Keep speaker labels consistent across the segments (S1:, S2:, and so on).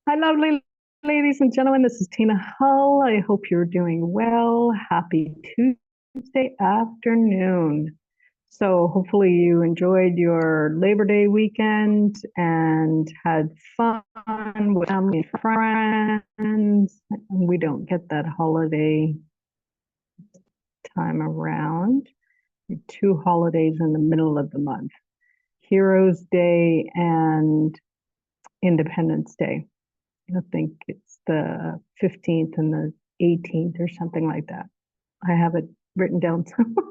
S1: Hi, lovely ladies and gentlemen. This is Tina Hull. I hope you're doing well. Happy Tuesday afternoon. So, hopefully, you enjoyed your Labor Day weekend and had fun with family and friends. We don't get that holiday time around. Two holidays in the middle of the month, Heroes Day and Independence Day. I think it's the 15th and the 18th or something like that. I have it written down somewhere.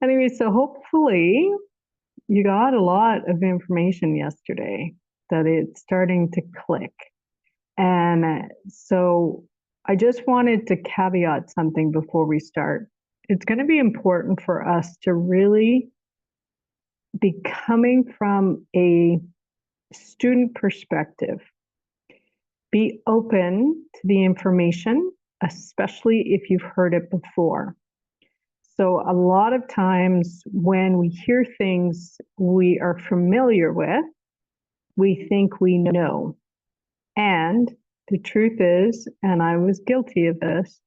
S1: Anyway, so hopefully you got a lot of information yesterday that it's starting to click. And so I just wanted to caveat something before we start. It's going to be important for us to really be coming from a student perspective. Be open to the information, especially if you've heard it before. So, a lot of times when we hear things we are familiar with, we think we know. And the truth is, and I was guilty of this,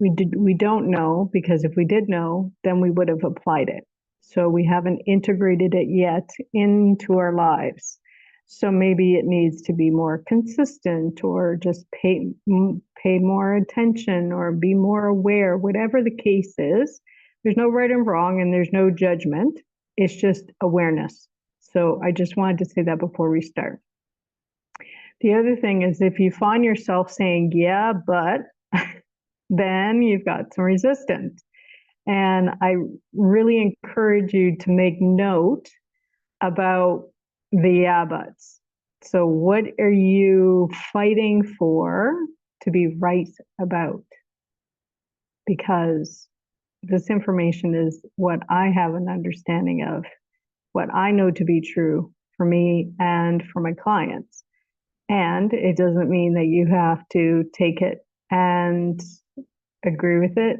S1: we don't know, because if we did know, then we would have applied it. So we haven't integrated it yet into our lives. So maybe it needs to be more consistent, or just pay more attention, or be more aware. Whatever the case is, there's no right and wrong, and there's no judgment. It's just awareness. So I just wanted to say that before we start. The other thing is, if you find yourself saying, yeah, but, then you've got some resistance. And I really encourage you to make note about the yeah buts. So, what are you fighting for to be right about? Because this information is what I have an understanding of, what I know to be true for me and for my clients. And it doesn't mean that you have to take it and agree with it,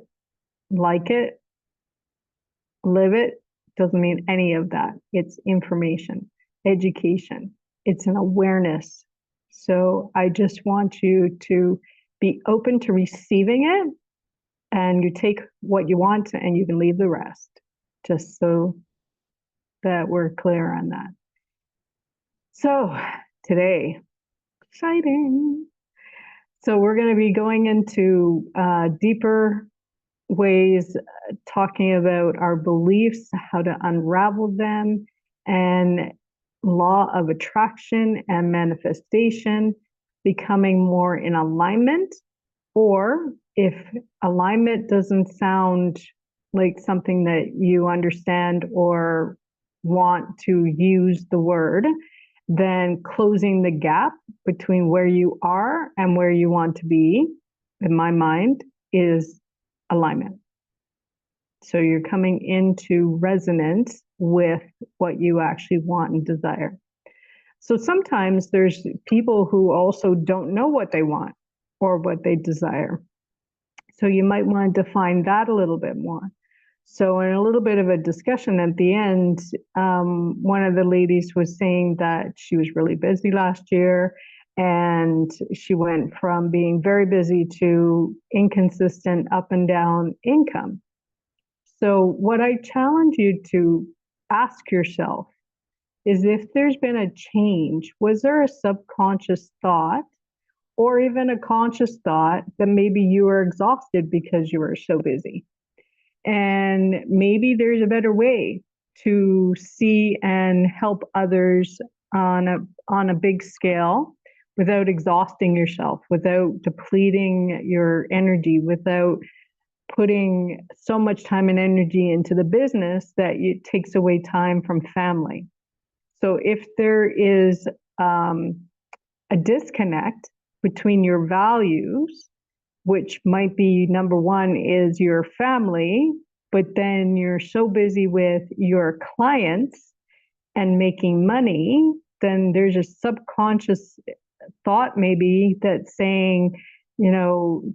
S1: like it, live it. Doesn't mean any of that. It's information, education, it's an awareness. So I just want you to be open to receiving it, and you take what you want and you can leave the rest, just so that we're clear on that. So today, exciting. So we're going to be going into deeper ways, talking about our beliefs, how to unravel them, and law of attraction and manifestation, becoming more in alignment. Or if alignment doesn't sound like something that you understand or want to use the word, then closing the gap between where you are and where you want to be, in my mind, is alignment. So you're coming into resonance with what you actually want and desire. So sometimes there's people who also don't know what they want or what they desire. So you might want to define that a little bit more. So in a little bit of a discussion at the end, one of the ladies was saying that she was really busy last year, and she went from being very busy to inconsistent up and down income. So what I challenge you to ask yourself is, if there's been a change, was there a subconscious thought or even a conscious thought that maybe you were exhausted because you were so busy? And maybe there's a better way to see and help others on a big scale without exhausting yourself, without depleting your energy, without putting so much time and energy into the business that it takes away time from family. So if there is a disconnect between your values, which might be, number one is your family, but then you're so busy with your clients and making money, then there's a subconscious thought maybe that's saying,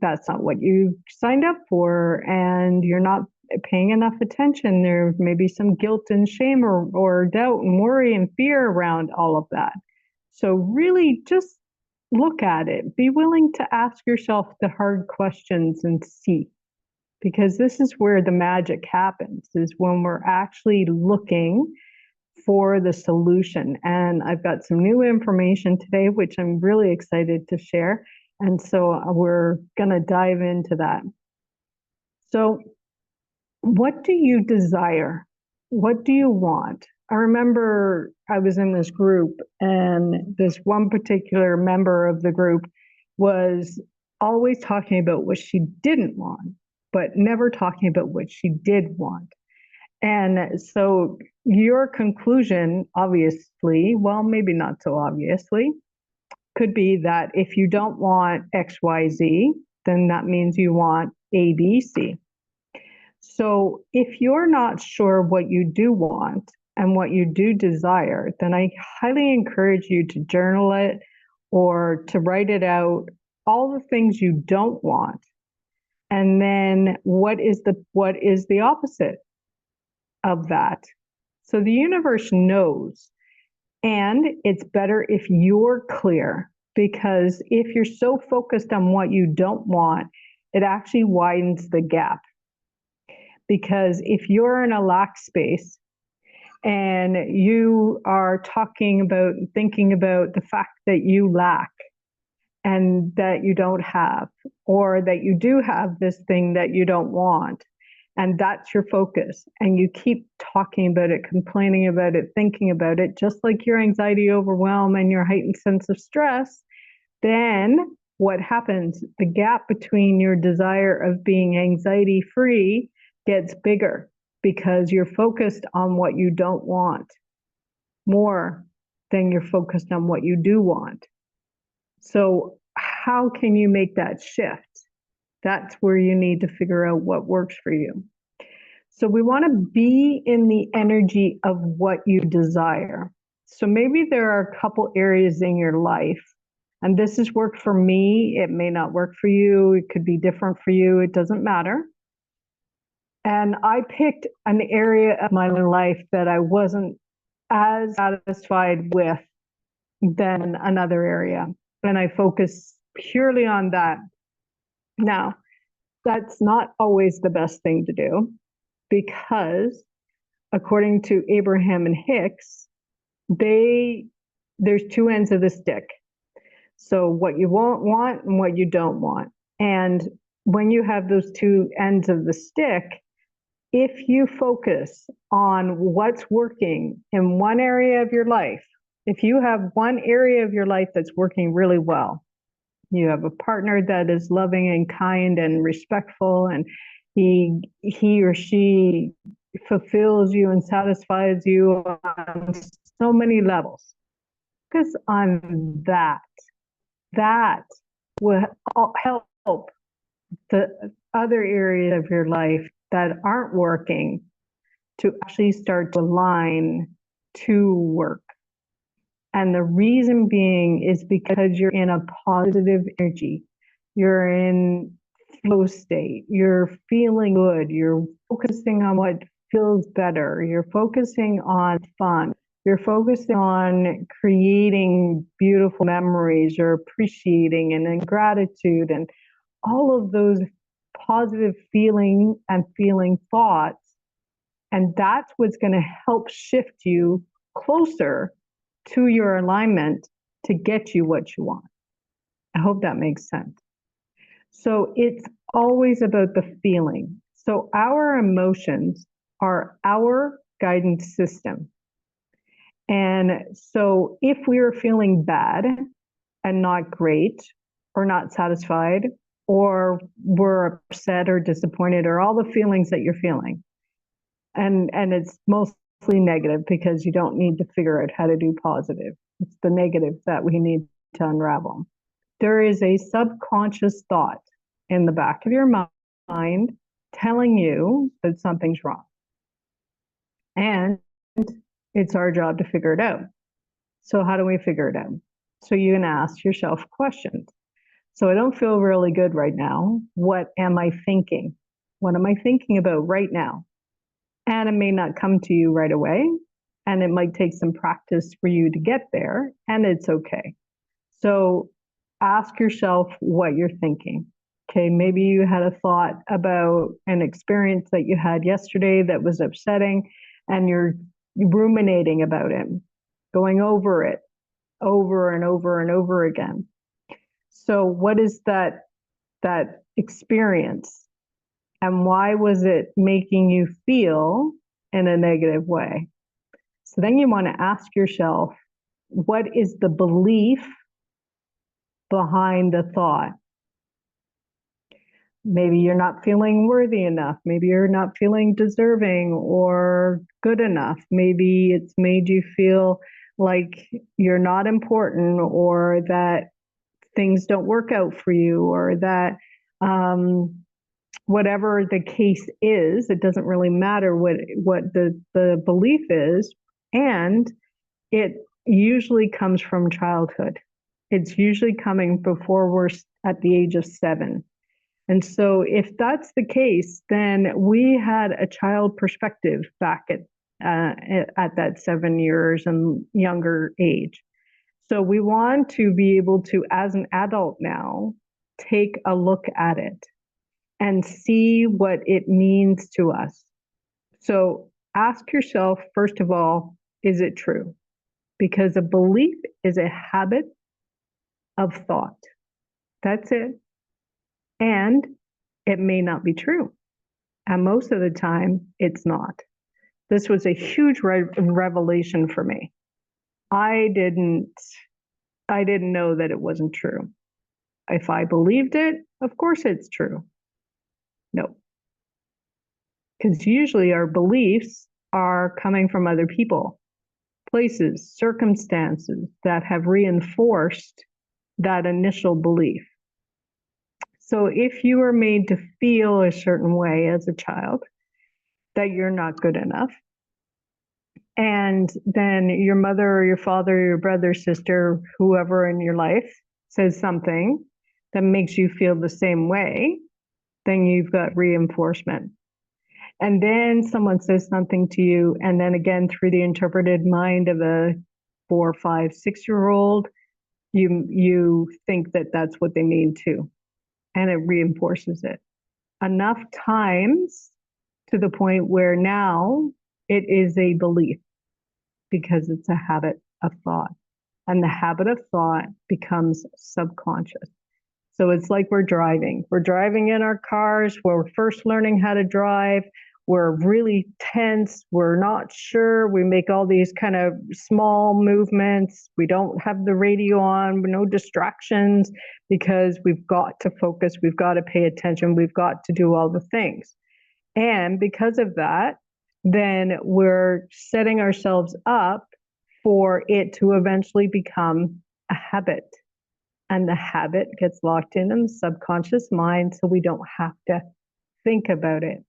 S1: that's not what you signed up for, and you're not paying enough attention. There may be some guilt and shame, or doubt and worry and fear around all of that. So really just look at it. Be willing to ask yourself the hard questions and see, because this is where the magic happens, is when we're actually looking for the solution. And I've got some new information today, which I'm really excited to share. And so we're going to dive into that. So, what do you desire? What do you want? I remember I was in this group, and this one particular member of the group was always talking about what she didn't want, but never talking about what she did want. And so your conclusion, obviously, well, maybe not so obviously, could be that if you don't want XYZ, then that means you want ABC. So if you're not sure what you do want and what you do desire, then I highly encourage you to journal it or to write it out, all the things you don't want. And then what is the opposite of that? So the universe knows, and it's better if you're clear, because if you're so focused on what you don't want, it actually widens the gap. Because if you're in a lack space and you are talking about, thinking about the fact that you lack and that you don't have, or that you do have this thing that you don't want, and that's your focus, and you keep talking about it, complaining about it, thinking about it, just like your anxiety, overwhelm, and your heightened sense of stress, then what happens? The gap between your desire of being anxiety free gets bigger, because you're focused on what you don't want more than you're focused on what you do want. So how can you make that shift? That's where you need to figure out what works for you. So we want to be in the energy of what you desire. So maybe there are a couple areas in your life, and this has worked for me. It may not work for you. It could be different for you. It doesn't matter. And I picked an area of my life that I wasn't as satisfied with than another area. And I focused purely on that. Now, that's not always the best thing to do, because according to Abraham and Hicks, there's two ends of the stick. So what you want and what you don't want. And when you have those two ends of the stick, if you focus on what's working in one area of your life, if you have one area of your life that's working really well, you have a partner that is loving and kind and respectful, and he or she fulfills you and satisfies you on so many levels. Focus on that. That will help the other areas of your life that aren't working to actually start to align to work. And the reason being is because you're in a positive energy. You're in flow state. You're feeling good. You're focusing on what feels better. You're focusing on fun. You're focusing on creating beautiful memories. You're appreciating and in gratitude and all of those positive feeling thoughts. And that's what's going to help shift you closer to your alignment to get you what you want. I hope that makes sense. So it's always about the feeling. So our emotions are our guidance system. And so if we are feeling bad and not great or not satisfied, or we're upset or disappointed, or all the feelings that you're feeling, and it's mostly negative, because you don't need to figure out how to do positive. It's the negative that we need to unravel. There is a subconscious thought in the back of your mind telling you that something's wrong. And it's our job to figure it out. So how do we figure it out? So you can ask yourself questions. So I don't feel really good right now. What am I thinking? What am I thinking about right now? And it may not come to you right away, and it might take some practice for you to get there, and it's okay. So ask yourself what you're thinking. Okay, maybe you had a thought about an experience that you had yesterday that was upsetting, and you're ruminating about it, going over it over and over and over again. So what is that experience? And why was it making you feel in a negative way? So then you want to ask yourself, what is the belief behind the thought? Maybe you're not feeling worthy enough. Maybe you're not feeling deserving or good enough. Maybe it's made you feel like you're not important, or that things don't work out for you, or that whatever the case is, it doesn't really matter what the belief is. And it usually comes from childhood. It's usually coming before we're at the age of 7. And so if that's the case, then we had a child perspective back at that 7 years and younger age. So we want to be able to, as an adult now, take a look at it and see what it means to us. So ask yourself, first of all, is it true? Because a belief is a habit of thought. That's it. And it may not be true. And most of the time, it's not. This was a huge revelation for me. I didn't know that it wasn't true. If I believed it, of course it's true. No. Because usually our beliefs are coming from other people, places, circumstances that have reinforced that initial belief. So if you were made to feel a certain way as a child, that you're not good enough, and then your mother or your father or your brother, sister, whoever in your life says something that makes you feel the same way, then you've got reinforcement. And then someone says something to you, and then again, through the interpreted mind of a 4, 5, 6-year-old, you think that that's what they mean too, and it reinforces it enough times to the point where now it is a belief, because it's a habit of thought, and the habit of thought becomes subconscious. So it's like we're driving in our cars. We're first learning how to drive. We're really tense. We're not sure. We make all these kind of small movements. We don't have the radio on, no distractions, because we've got to focus. We've got to pay attention. We've got to do all the things. And because of that, then we're setting ourselves up for it to eventually become a habit. And the habit gets locked in the subconscious mind, so we don't have to think about it.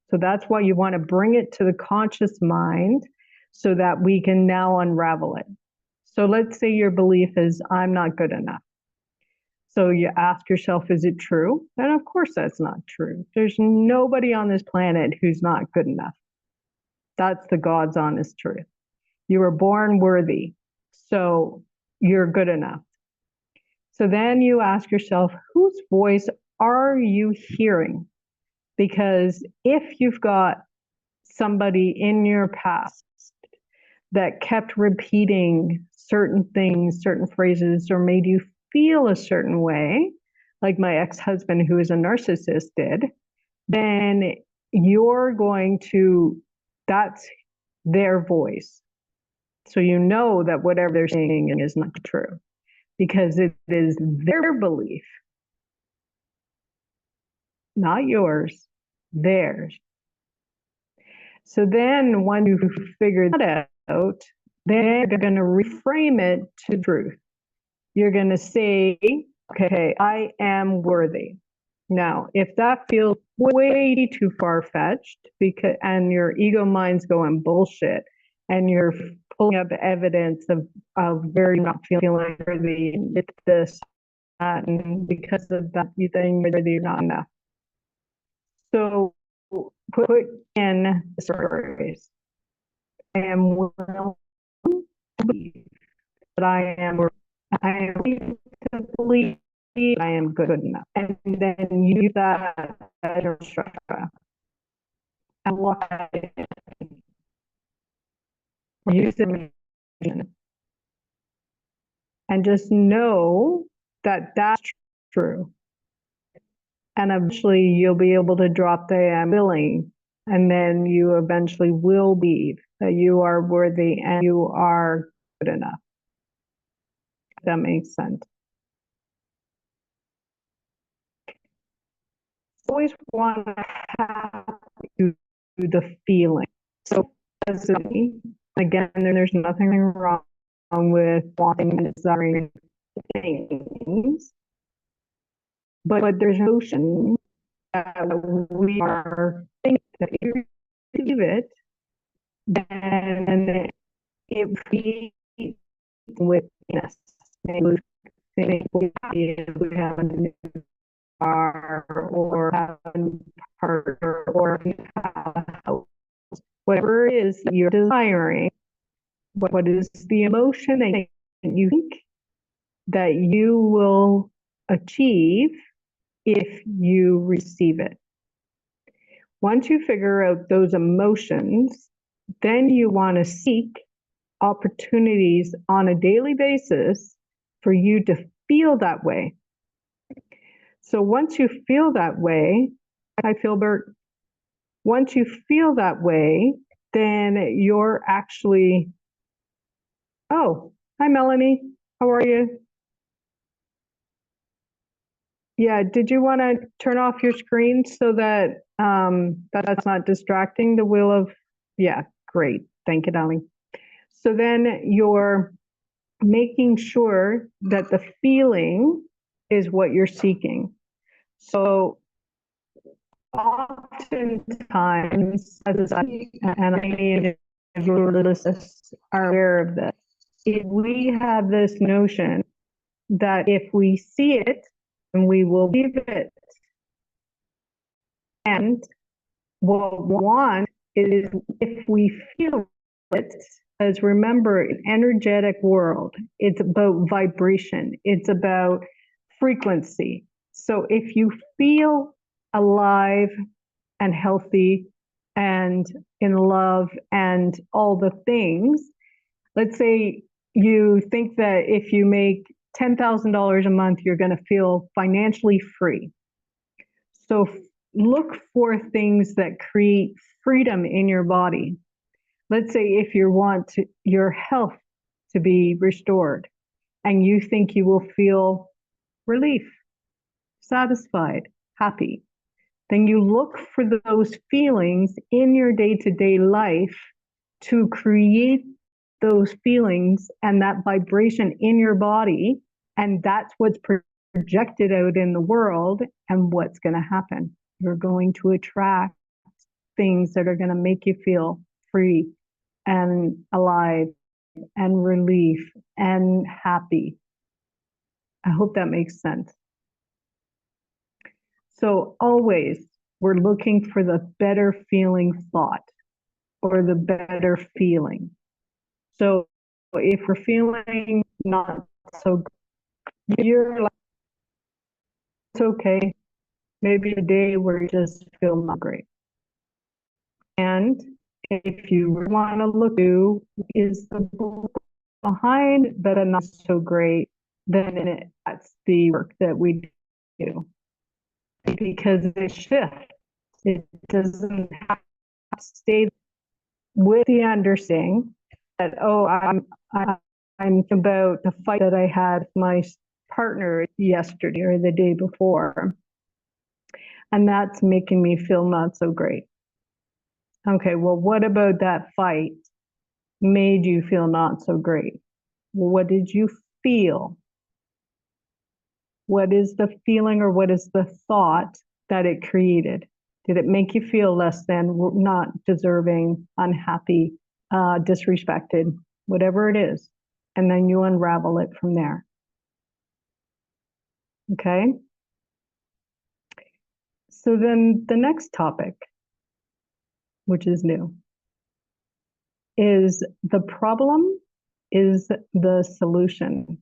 S1: So that's why you want to bring it to the conscious mind so that we can now unravel it. So let's say your belief is, I'm not good enough. So you ask yourself, is it true? And of course that's not true. There's nobody on this planet who's not good enough. That's the God's honest truth. You were born worthy, so you're good enough. So then you ask yourself, whose voice are you hearing? Because if you've got somebody in your past that kept repeating certain things, certain phrases, or made you feel a certain way, like my ex-husband who is a narcissist did, then you're going to, that's their voice. So you know that whatever they're saying is not true, because it is their belief, not yours, theirs. So then once you figure that out, then you're going to reframe it to truth. You're going to say, okay, I am worthy. Now, if that feels way too far-fetched, and your ego mind's going bullshit, and you're pulling up evidence of where you're not feeling worthy, and it's this, that, and because of that, you think you're not enough. So put in the stories. I am willing to believe that I am believe I am good enough. And then use that as your structure and look at it. Use it and just know that that's true. And eventually you'll be able to drop the I'm willing, and then you eventually will believe that you are worthy and you are good enough. If that makes sense. Always want to have the feeling. So again, there's nothing wrong with wanting and desiring things, but there's an notion that we are thinking that if you receive it, then it feeds within us. Maybe we have a new car or have a new partner or have a house. Whatever it is that you're desiring, what is the emotion that you think that you will achieve if you receive it? Once you figure out those emotions, then you want to seek opportunities on a daily basis for you to feel that way. So once you feel that way, I feel Bert. Once you feel that way, then you're actually, oh, hi Melanie, how are you? Yeah, did you want to turn off your screen so that that's not distracting the wheel of, yeah, great. Thank you, darling. So then you're making sure that the feeling is what you're seeking. So oftentimes, as I, and many individuals are aware of this, if we have this notion that if we see it, and we will believe it, and what we want is if we feel it, as remember, an energetic world, it's about vibration, it's about frequency. So if you feel alive and healthy and in love and all the things, let's say you think that if you make $10,000 a month, you're going to feel financially free. So look for things that create freedom in your body. Let's say if you want your health to be restored and you think you will feel relief, satisfied, happy, then you look for those feelings in your day-to-day life to create those feelings and that vibration in your body, and that's what's projected out in the world. And what's going to happen? You're going to attract things that are going to make you feel free and alive and relief and happy. I hope that makes sense. So always we're looking for the better feeling thought or the better feeling. So if we're feeling not so good, you're like, it's okay. Maybe a day where you just feel not great. And if you want to look to is the book behind that are not so great, then that's the work that we do. Because it shifts. It doesn't have to stay with the understanding that, oh, I'm about the fight that I had with my partner yesterday or the day before. And that's making me feel not so great. Okay, well, what about that fight made you feel not so great? What did you feel? What is the feeling or what is the thought that it created? Did it make you feel less than, not deserving, unhappy, disrespected, whatever it is? And then you unravel it from there. Okay? So then the next topic, which is new, is the problem is the solution.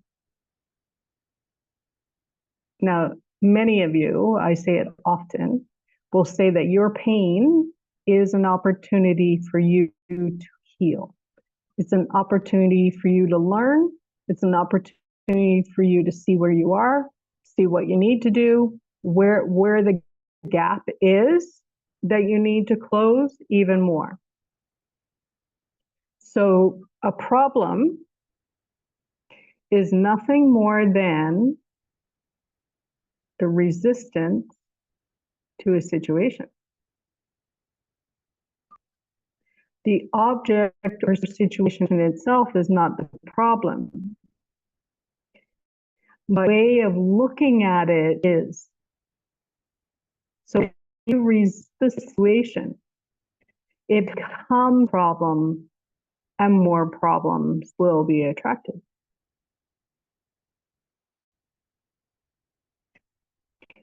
S1: Now, many of you, I say it often, will say that your pain is an opportunity for you to heal. It's an opportunity for you to learn. It's an opportunity for you to see where you are, see what you need to do, where the gap is that you need to close even more. So a problem is nothing more than the resistance to a situation. The object or situation in itself is not the problem. But the way of looking at it is. So if you resist the situation, it becomes a problem, and more problems will be attracted.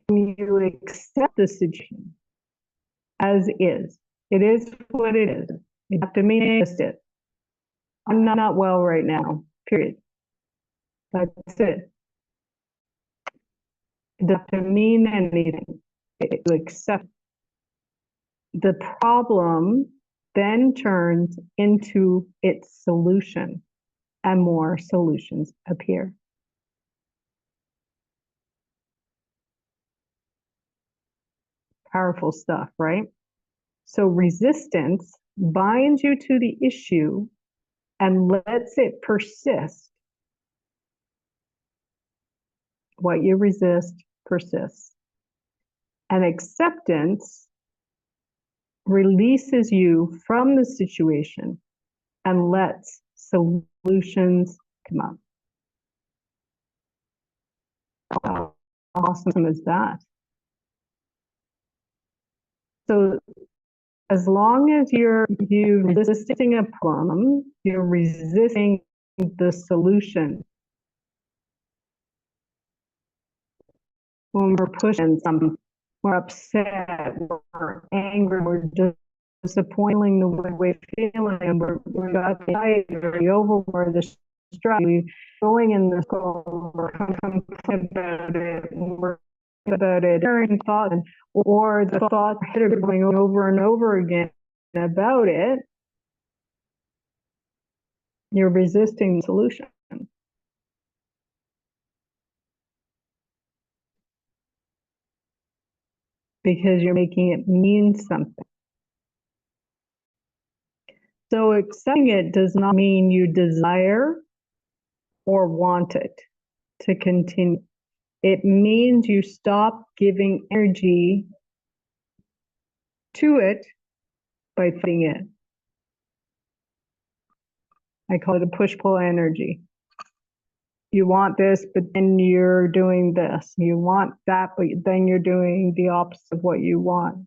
S1: When you accept the situation as is, it is what it is. You have to manifest it. I'm not well right now, period. That's it. It doesn't have to mean anything. You accept. The problem then turns into its solution, and more solutions appear. Powerful stuff, right? So resistance binds you to the issue and lets it persist. What you resist persists. And acceptance releases you from the situation and lets solutions come up. How awesome is that? So as long as you're resisting a problem, you're resisting the solution. When we're pushing something, we're upset, we're angry, we're disappointing the way we're feeling, and we're anxiety over, we're the stress, we're going in the school, we're complaining about it, we're about it, during thought, or the thoughts are going over and over again about it, you're resisting the solution. Because you're making it mean something. So accepting it does not mean you desire or want it to continue. It means you stop giving energy to it by fighting it. I call it a push-pull energy. You want this, but then you're doing this. You want that, but then you're doing the opposite of what you want.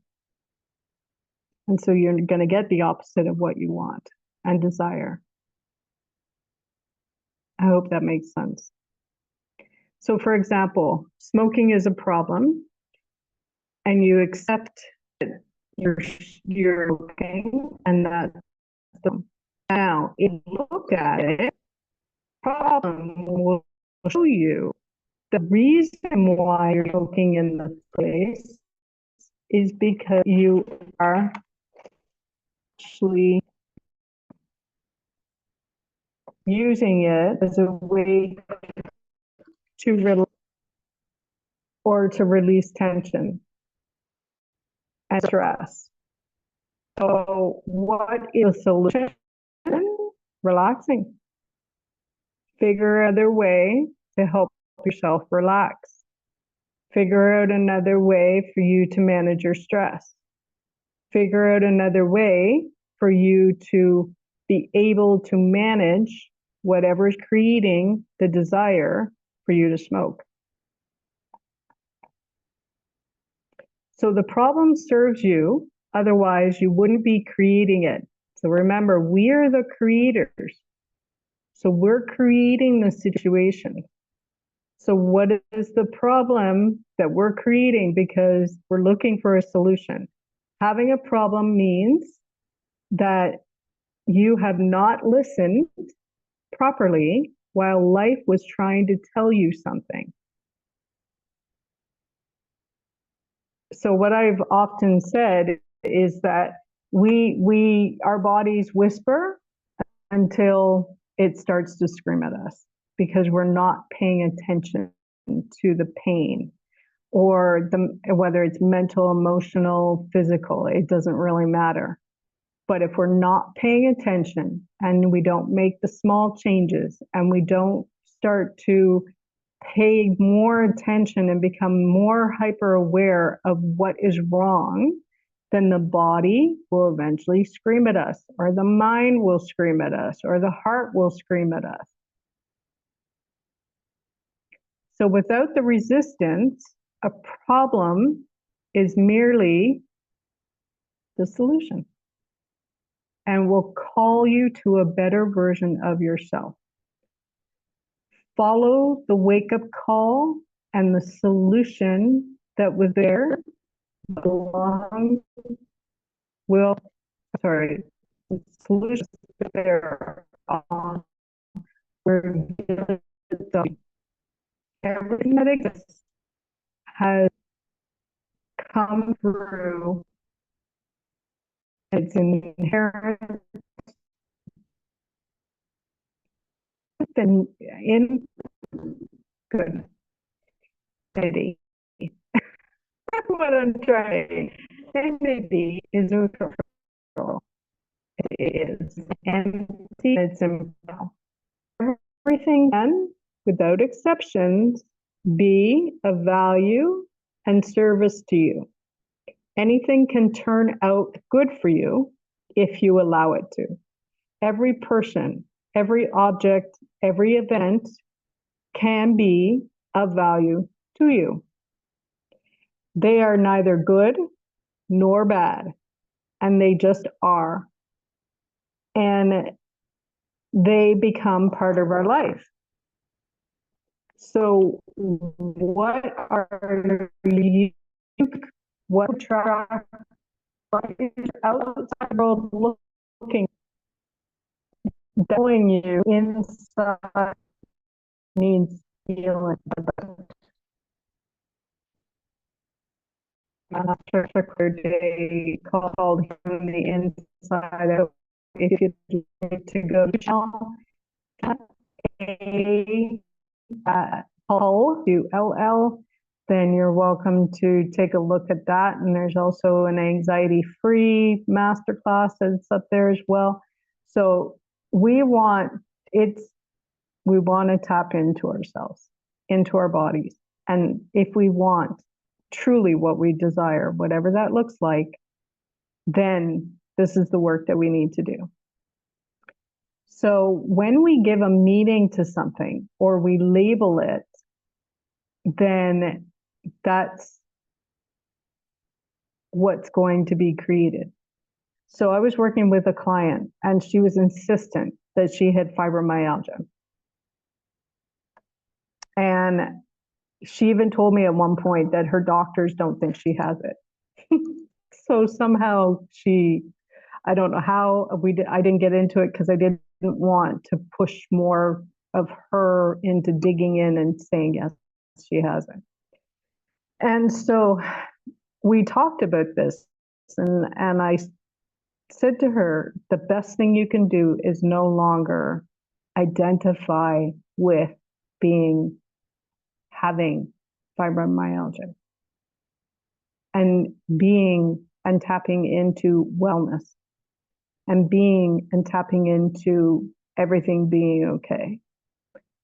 S1: And so you're going to get the opposite of what you want and desire. I hope that makes sense. So for example, smoking is a problem, and you accept that you're smoking, and that's the. Now, if you look at it, problem will show you the reason why you're smoking in the place is because you are actually using it as a way to relax or to release tension and stress. So what is the solution? Relaxing. Figure another way to help yourself relax. Figure out another way for you to manage your stress. Figure out another way for you to be able to manage whatever is creating the desire for you to smoke. So the problem serves you, otherwise you wouldn't be creating it. So remember, we are the creators. So we're creating the situation. So what is the problem that we're creating? Because we're looking for a solution. Having a problem means that you have not listened properly while life was trying to tell you something. So what I've often said is that our bodies whisper until it starts to scream at us because we're not paying attention to the pain or whether it's mental, emotional, physical, it doesn't really matter. But if we're not paying attention and we don't make the small changes and we don't start to pay more attention and become more hyper aware of what is wrong, then the body will eventually scream at us, or the mind will scream at us, or the heart will scream at us. So without the resistance, a problem is merely the solution and will call you to a better version of yourself. Follow the wake-up call, and the solution that was there belongs will, sorry, the solution there we're everything that exists has come through. It's inherent in good entity. That's what I'm trying. Entity is neutral. It is empty. It's impersonal. Everything can, without exceptions, be of value and service to you. Anything can turn out good for you if you allow it to. Every person, every object, every event can be of value to you. They are neither good nor bad, and they just are. And they become part of our life. So what are you, what attract, what is outside world looking, telling you inside needs healing. After a clear day called from the inside out. If you'd like to go to Hull, ULL, then you're welcome to take a look at that. And there's also an anxiety-free masterclass that's up there as well. So we want to tap into ourselves, into our bodies. And if we want truly what we desire, whatever that looks like, then this is the work that we need to do. So when we give a meaning to something or we label it, then that's what's going to be created. So I was working with a client and she was insistent that she had fibromyalgia. And she even told me at one point that her doctors don't think she has it. So somehow I don't know how I didn't get into it because I didn't want to push more of her into digging in and saying, yes, she has it. And so we talked about this, and I said to her, the best thing you can do is no longer identify with having fibromyalgia and tapping into wellness and tapping into everything being okay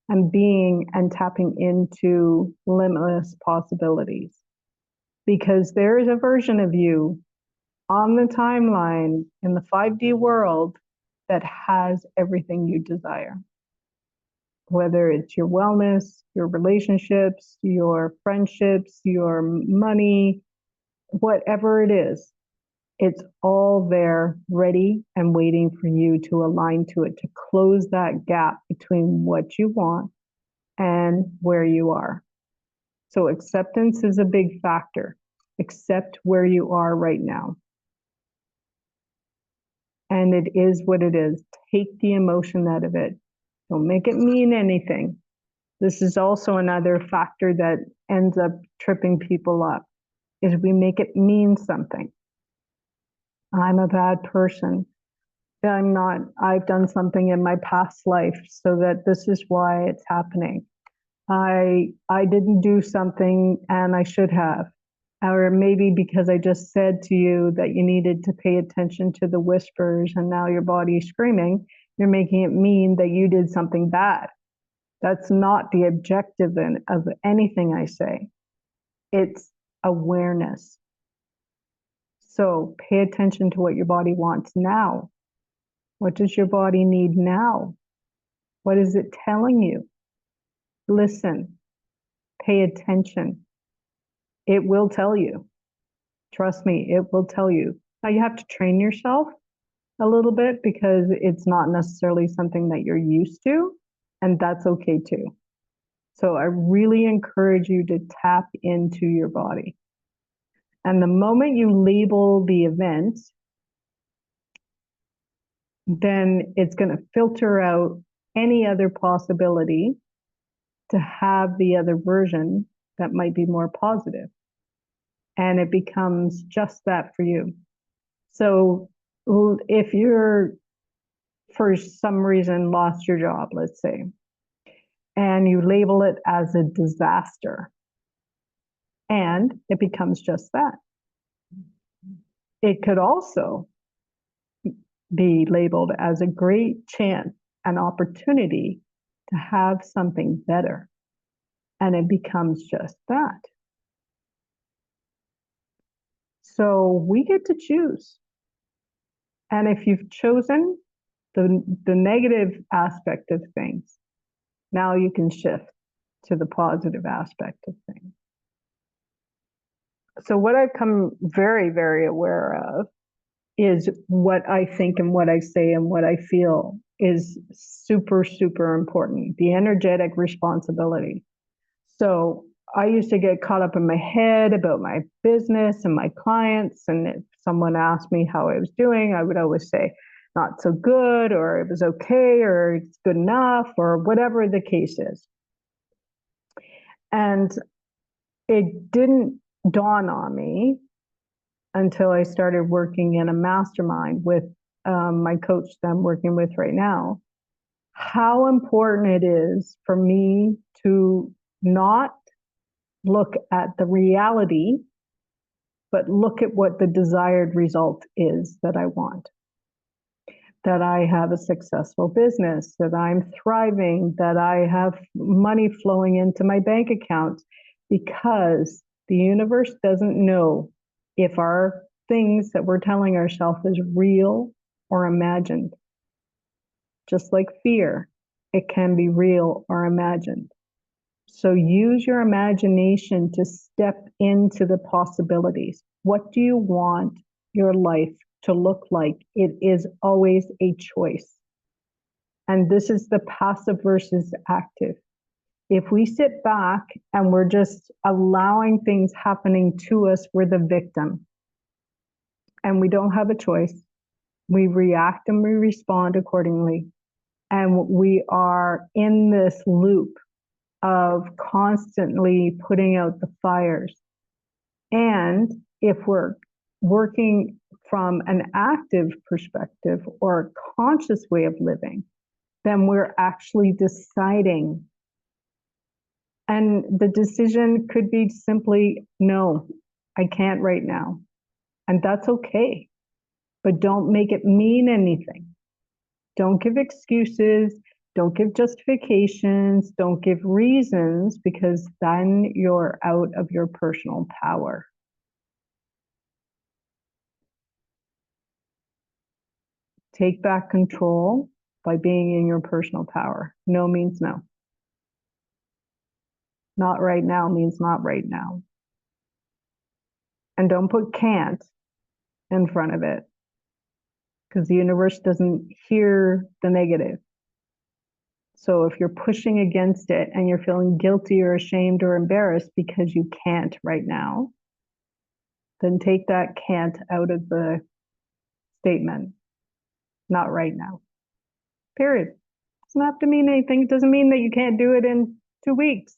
S1: and tapping into limitless possibilities, because there is a version of you on the timeline in the 5D world that has everything you desire, whether it's your wellness, your relationships, your friendships, your money, whatever it is. It's all there, ready and waiting for you to align to it, to close that gap between what you want and where you are. So acceptance is a big factor. Accept where you are right now. And it is what it is. Take the emotion out of it. Don't make it mean anything. This is also another factor that ends up tripping people up. is we make it mean something. I'm a bad person. I'm not, I've done something in my past life so that this is why it's happening. I didn't do something and I should have. Or maybe because I just said to you that you needed to pay attention to the whispers and now your body's screaming, you're making it mean that you did something bad. That's not the objective of anything I say. It's awareness. So pay attention to what your body wants now. What does your body need now? What is it telling you? Listen, pay attention. It will tell you. Trust me, it will tell you. Now you have to train yourself a little bit because it's not necessarily something that you're used to, and that's okay too. So I really encourage you to tap into your body. And the moment you label the event, then it's going to filter out any other possibility to have the other version that might be more positive. And it becomes just that for you. So if you're, for some reason, lost your job, let's say, and you label it as a disaster, and it becomes just that. It could also be labeled as a great chance, an opportunity to have something better, and it becomes just that. So we get to choose. And if you've chosen the negative aspect of things, now you can shift to the positive aspect of things. So what I've come very, very aware of is what I think and what I say and what I feel is super, super important. The energetic responsibility. So I used to get caught up in my head about my business and my clients. And if someone asked me how I was doing, I would always say, not so good, or it was okay, or it's good enough, or whatever the case is. And it didn't dawn on me until I started working in a mastermind with my coach that I'm working with right now, how important it is for me to not look at the reality, but look at what the desired result is that I want. That I have a successful business, that I'm thriving, that I have money flowing into my bank account, because the universe doesn't know if our things that we're telling ourselves is real or imagined. Just like fear, it can be real or imagined. So use your imagination to step into the possibilities. What do you want your life to look like? It is always a choice. And this is the passive versus active. If we sit back and we're just allowing things happening to us, we're the victim. And we don't have a choice. We react and we respond accordingly. And we are in this loop of constantly putting out the fires. And if we're working from an active perspective or a conscious way of living, then we're actually deciding. And the decision could be simply, no, I can't right now. And that's okay. But don't make it mean anything. Don't give excuses. Don't give justifications. Don't give reasons, because then you're out of your personal power. Take back control by being in your personal power. No means no. Not right now means not right now. And don't put can't in front of it, because the universe doesn't hear the negative. So if you're pushing against it and you're feeling guilty or ashamed or embarrassed because you can't right now, then take that can't out of the statement. Not right now. Period. Doesn't have to mean anything. It doesn't mean that you can't do it in 2 weeks.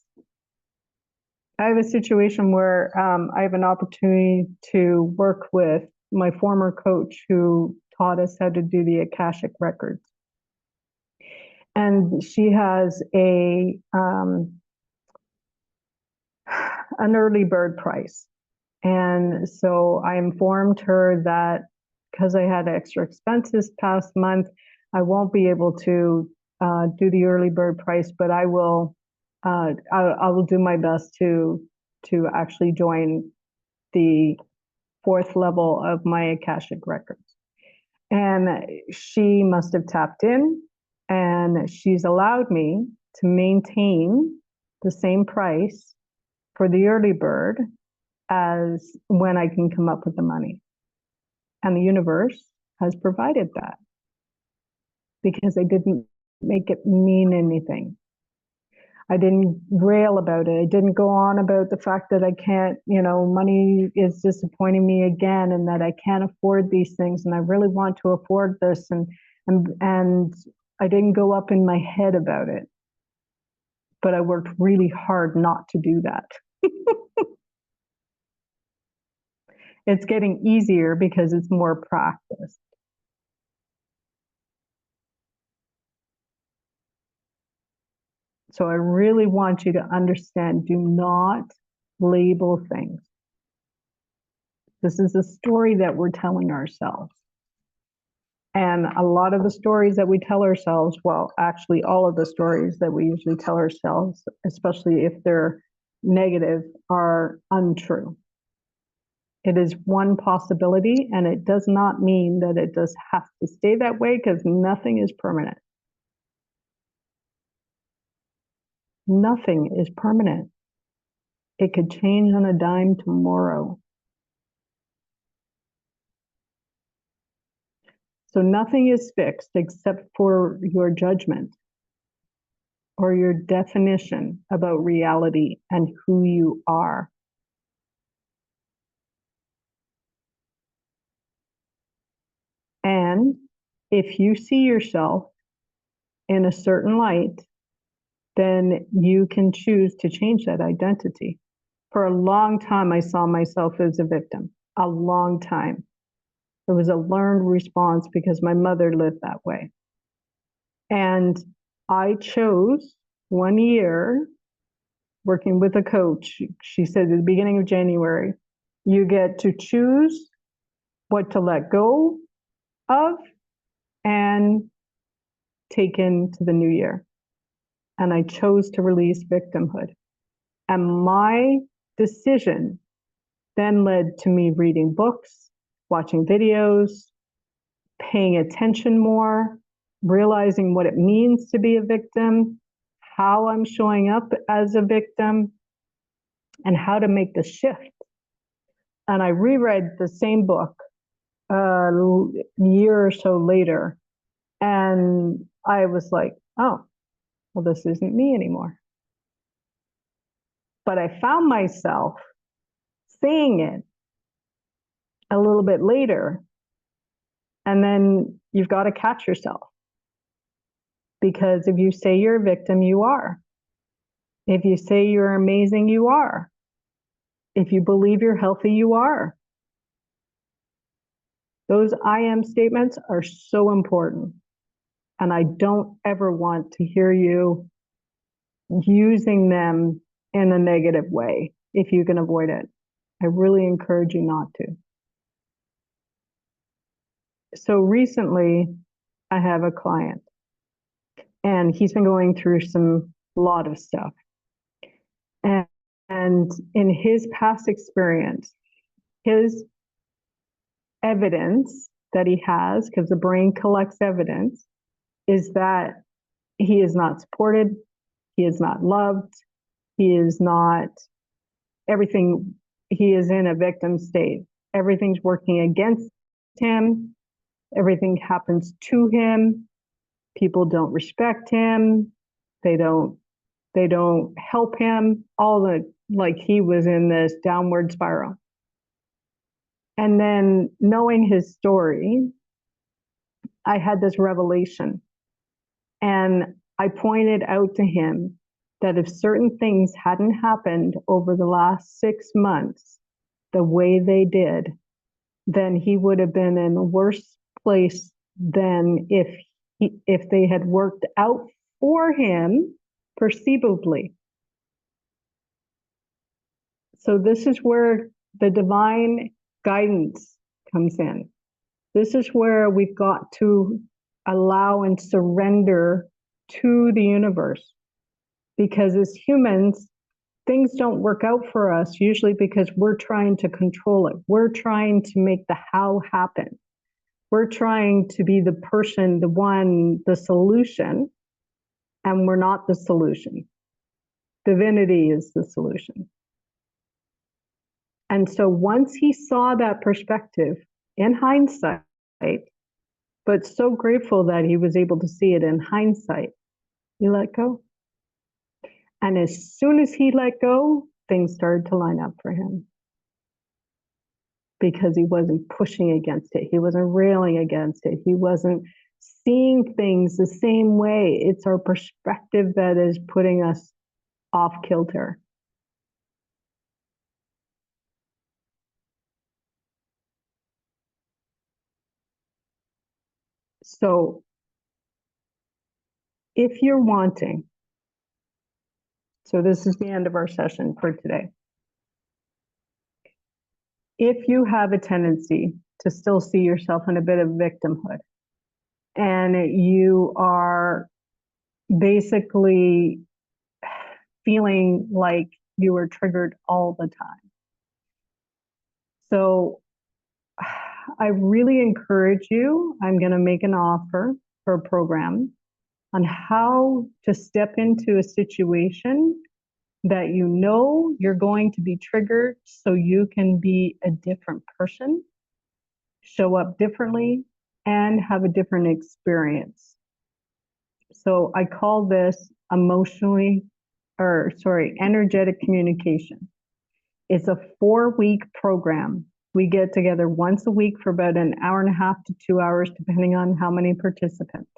S1: I have a situation where I have an opportunity to work with my former coach who taught us how to do the Akashic records. And she has an early bird price. And so I informed her that because I had extra expenses past month, I won't be able to do the early bird price, but I will do my best to actually join the 4th level of my Akashic records. And she must have tapped in, and she's allowed me to maintain the same price for the early bird as when I can come up with the money. And the universe has provided that because I didn't make it mean anything. I didn't rail about it. I didn't go on about the fact that I can't, money is disappointing me again and that I can't afford these things and I really want to afford this. And I didn't go up in my head about it. But I worked really hard not to do that. It's getting easier because it's more practice. So I really want you to understand, do not label things. This is a story that we're telling ourselves. And a lot of the stories that we tell ourselves, well, actually all of the stories that we usually tell ourselves, especially if they're negative, are untrue. It is one possibility, and it does not mean that it does have to stay that way because nothing is permanent. Nothing is permanent. It could change on a dime tomorrow. So nothing is fixed except for your judgment or your definition about reality and who you are. And if you see yourself in a certain light, then you can choose to change that identity. For a long time, I saw myself as a victim. A long time. It was a learned response because my mother lived that way. And I chose 1 year working with a coach. She said at the beginning of January, you get to choose what to let go of and take into the new year. And I chose to release victimhood. And my decision then led to me reading books, watching videos, paying attention more, realizing what it means to be a victim, how I'm showing up as a victim, and how to make the shift. And I reread the same book a year or so later, and I was like, oh, well, this isn't me anymore. But I found myself saying it a little bit later, and then you've got to catch yourself. Because if you say you're a victim, you are. If you say you're amazing, you are. If you believe you're healthy, you are. Those I am statements are so important. And I don't ever want to hear you using them in a negative way if you can avoid it. I really encourage you not to. So recently, I have a client, and he's been going through a lot of stuff. And in his past experience, his evidence that he has, because the brain collects evidence, is that he is not supported, he is not loved, he is not everything. He is in a victim state. Everything's working against him. Everything happens to him. People don't respect him. They don't help him. Like he was in this downward spiral. And then knowing his story, I had this revelation. And I pointed out to him that if certain things hadn't happened over the last 6 months the way they did, then he would have been in a worse place than if they had worked out for him perceivably. So this is where the divine guidance comes in. This is where we've got to allow and surrender to the universe. Because as humans, things don't work out for us usually because we're trying to control it. We're trying to make the how happen. We're trying to be the person, the one, the solution, and we're not the solution. Divinity is the solution. And so once he saw that perspective in hindsight, but so grateful that he was able to see it in hindsight, he let go. And as soon as he let go, things started to line up for him. Because he wasn't pushing against it. He wasn't railing against it. He wasn't seeing things the same way. It's our perspective that is putting us off kilter. So if you're wanting, so this is the end of our session for today. If you have a tendency to still see yourself in a bit of victimhood, and you are basically feeling like you are triggered all the time. So I really encourage you, I'm going to make an offer for a program on how to step into a situation that you know you're going to be triggered so you can be a different person, show up differently, and have a different experience. So I call this energetic communication. It's a 4-week program. We get together once a week for about an hour and a half to 2 hours, depending on how many participants.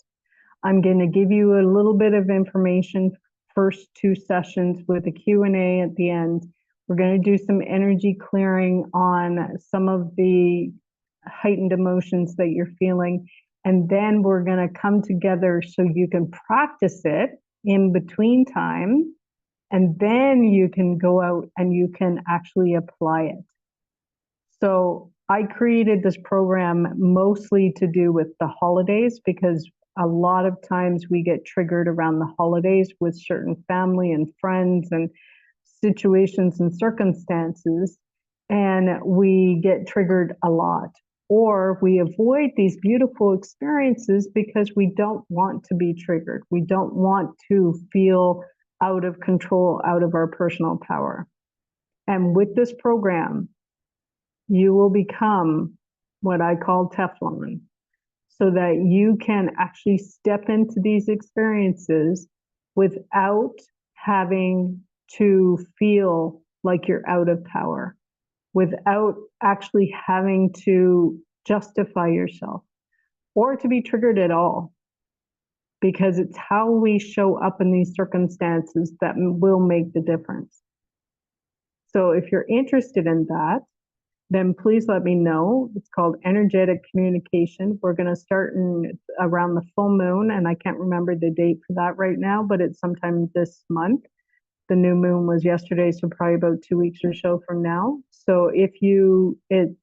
S1: I'm going to give you a little bit of information, first 2 sessions with a Q&A at the end. We're going to do some energy clearing on some of the heightened emotions that you're feeling. And then we're going to come together so you can practice it in between time. And then you can go out and you can actually apply it. So I created this program mostly to do with the holidays, because a lot of times we get triggered around the holidays with certain family and friends and situations and circumstances, and we get triggered a lot. Or we avoid these beautiful experiences because we don't want to be triggered. We don't want to feel out of control, out of our personal power. And with this program, you will become what I call Teflon, so that you can actually step into these experiences without having to feel like you're out of power, without actually having to justify yourself or to be triggered at all. Because it's how we show up in these circumstances that will make the difference. So if you're interested in that, then please let me know. It's called energetic communication. We're going to start around the full moon, and I can't remember the date for that right now, but it's sometime this month. The new moon was yesterday, so probably about 2 weeks or so from now. So if you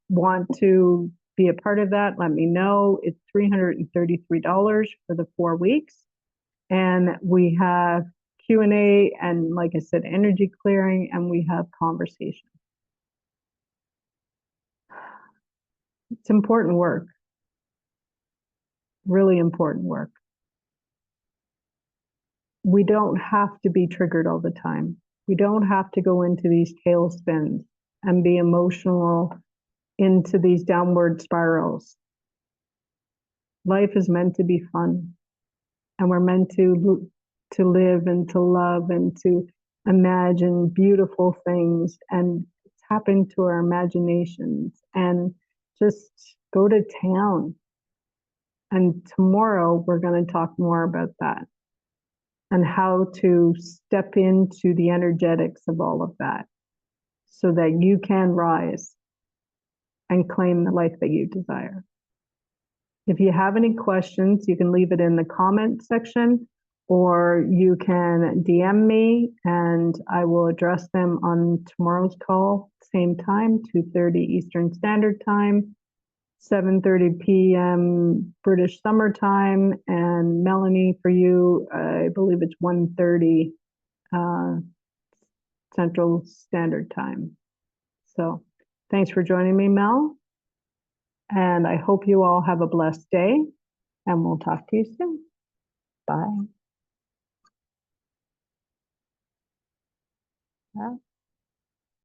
S1: want to be a part of that, let me know. It's $333 for the 4 weeks. And we have Q&A and, like I said, energy clearing, and we have conversation. It's important work, really important work. We don't have to be triggered all the time. We don't have to go into these tailspins and be emotional into these downward spirals. Life is meant to be fun, and we're meant to live and to love and to imagine beautiful things and tap into our imaginations and just go to town. And tomorrow we're going to talk more about that. and how to step into the energetics of all of that so that you can rise and claim the life that you desire. If you have any questions, you can leave it in the comment section, or you can DM me and I will address them on tomorrow's call, same time, 2:30 Eastern Standard Time, 7:30 p.m. British Summer Time, and Melanie, for you, I believe it's 1:30 Central Standard Time. So thanks for joining me, Mel. And I hope you all have a blessed day, and we'll talk to you soon. Bye. Yeah.